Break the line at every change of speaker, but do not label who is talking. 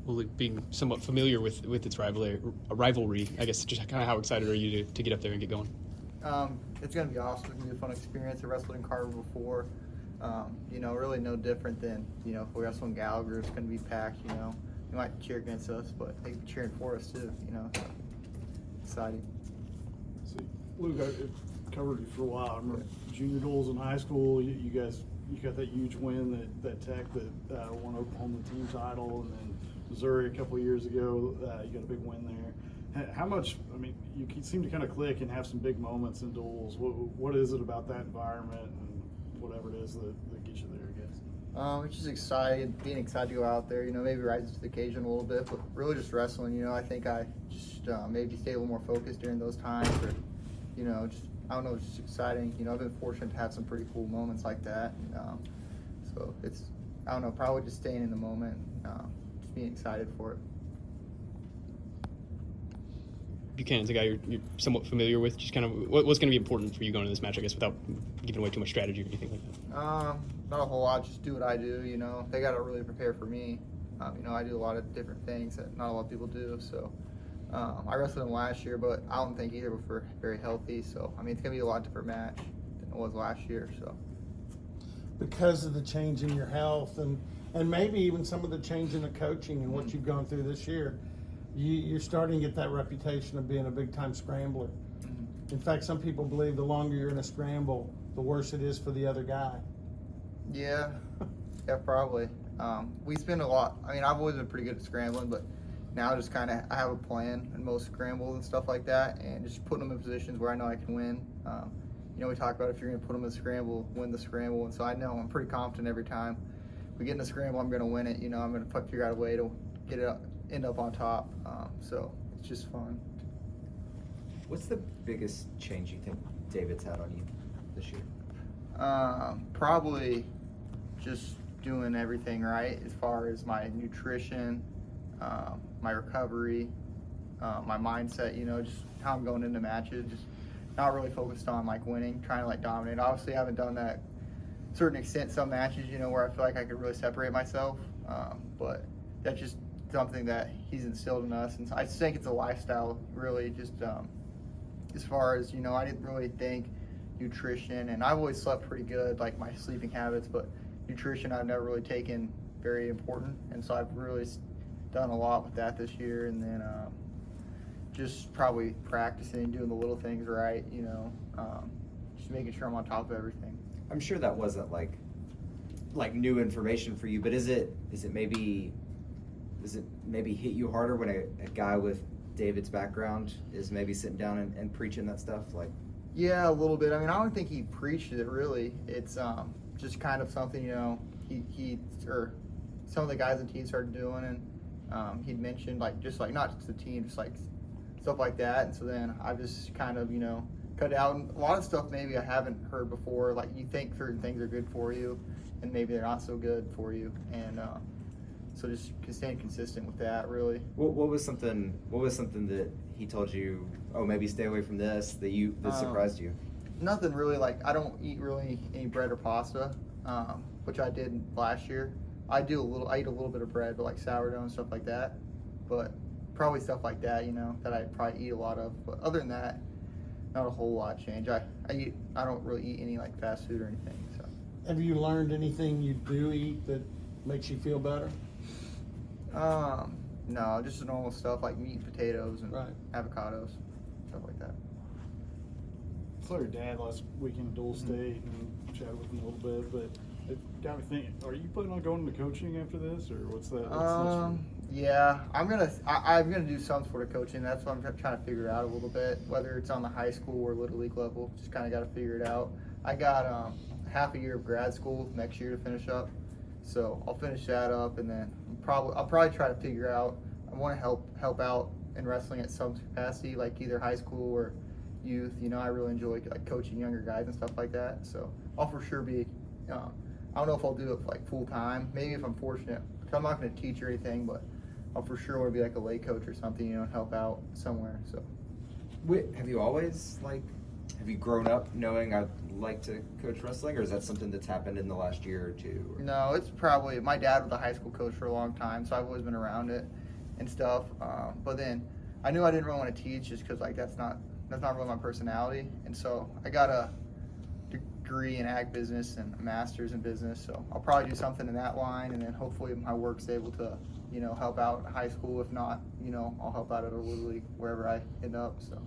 Well, like being somewhat familiar with its rivalry, I guess just kind of how excited are you to get up there and get going?
It's going to be awesome. It's going to be a fun experience. I wrestled in Carver before. Really no different than, if we wrestle in Gallagher, it's going to be packed, They might cheer against us, but they're cheering for us too, so exciting.
See, Luke, I covered you for a while. I remember junior duels in high school. You got that huge win that Tech that won Oklahoma team title, and then Missouri a couple of years ago. You got a big win there. How much? I mean, you seem to kind of click and have some big moments in duels. What is it about that environment and whatever it is that gets you there? I guess.
It's just excited, being excited to go out there. Maybe rises to the occasion a little bit, but really just wrestling. I think I just maybe stay a little more focused during those times, or just I don't know, it's just exciting. I've been fortunate to have some pretty cool moments like that. So it's I don't know, probably just staying in the moment, just being excited for it.
Buchanan's a guy you're somewhat familiar with. Just kind of what's going to be important for you going to this match, I guess, without giving away too much strategy or anything like that.
Not a whole lot. Just do what I do. They got to really prepare for me. I do a lot of different things that not a lot of people do. So I wrestled them last year, but I don't think either were very healthy. So it's gonna be a lot different match than it was last year. So
because of the change in your health and maybe even some of the change in the coaching and what you've gone through this year, you're starting to get that reputation of being a big-time scrambler. In fact, some people believe the longer you're in a scramble, the worse it is for the other guy.
Yeah, probably. We spend a lot. I've always been pretty good at scrambling, but now just kind of I have a plan in most scrambles and stuff like that, and just putting them in positions where I know I can win. We talk about if you're going to put them in a scramble, win the scramble, and so I know I'm pretty confident every time we get in a scramble, I'm going to win it. I'm going to figure out a way to get it end up on top. So it's just fun.
What's the biggest change you think David's had on you this year?
Probably just doing everything right as far as my nutrition, my recovery, my mindset, just how I'm going into matches, just not really focused on winning, trying to dominate. Obviously I haven't done that to a certain extent some matches, where I feel like I could really separate myself, but that's just something that he's instilled in us, and so I just think it's a lifestyle really, just as far as I didn't really think nutrition, and I've always slept pretty good, like my sleeping habits, but nutrition I've never really taken very important, and so I've really done a lot with that this year, and then just probably practicing, doing the little things right, just making sure I'm on top of everything.
I'm sure that wasn't like new information for you, but is it maybe hit you harder when a guy with David's background is maybe sitting down and preaching that stuff?
Yeah, a little bit. I don't think he preached it really. It's just kind of something, he or some of the guys in the team started doing, and he'd mentioned not just the team, just stuff like that. And so then I just kind of, cut out. And a lot of stuff maybe I haven't heard before. You think certain things are good for you, and maybe they're not so good for you. And so just staying consistent with that, really.
What was something that he told you? Oh, maybe stay away from this that surprised you.
Nothing really. I don't eat really any bread or pasta, which I did last year. I eat a little bit of bread, but sourdough and stuff like that. But probably stuff like that, that I probably eat a lot of. But other than that, not a whole lot change. I don't really eat any fast food or anything. So.
Have you learned anything you do eat that makes you feel better?
No, just the normal stuff like meat, potatoes, and avocados, stuff like that.
I saw your dad last weekend at Dole State and chatted with him a little bit, but it got me thinking, are you planning on going into coaching after this, or what's that?
Yeah, I'm gonna do some sort of coaching. That's what I'm trying to figure out a little bit, whether it's on the high school or little league level. Just kind of got to figure it out. I got half a year of grad school next year to finish up, so I'll finish that up, and then I'll probably try to figure out. I want to help out in wrestling at some capacity, either high school or youth. I really enjoy coaching younger guys and stuff like that. So I'll for sure be. I don't know if I'll do it full time. Maybe if I'm fortunate. I'm not going to teach or anything, but I'll for sure want to be a lay coach or something, and help out somewhere. So.
Have you always have you grown up knowing I'd like to coach wrestling, or is that something that's happened in the last year or two? Or?
No, it's probably, my dad was a high school coach for a long time, so I've always been around it and stuff. But then I knew I didn't really want to teach just because like that's not really my personality. And so I got a degree in ag business and a master's in business. So I'll probably do something in that line, and then hopefully my work's able to, help out high school. If not, I'll help out at a little league wherever I end up. So.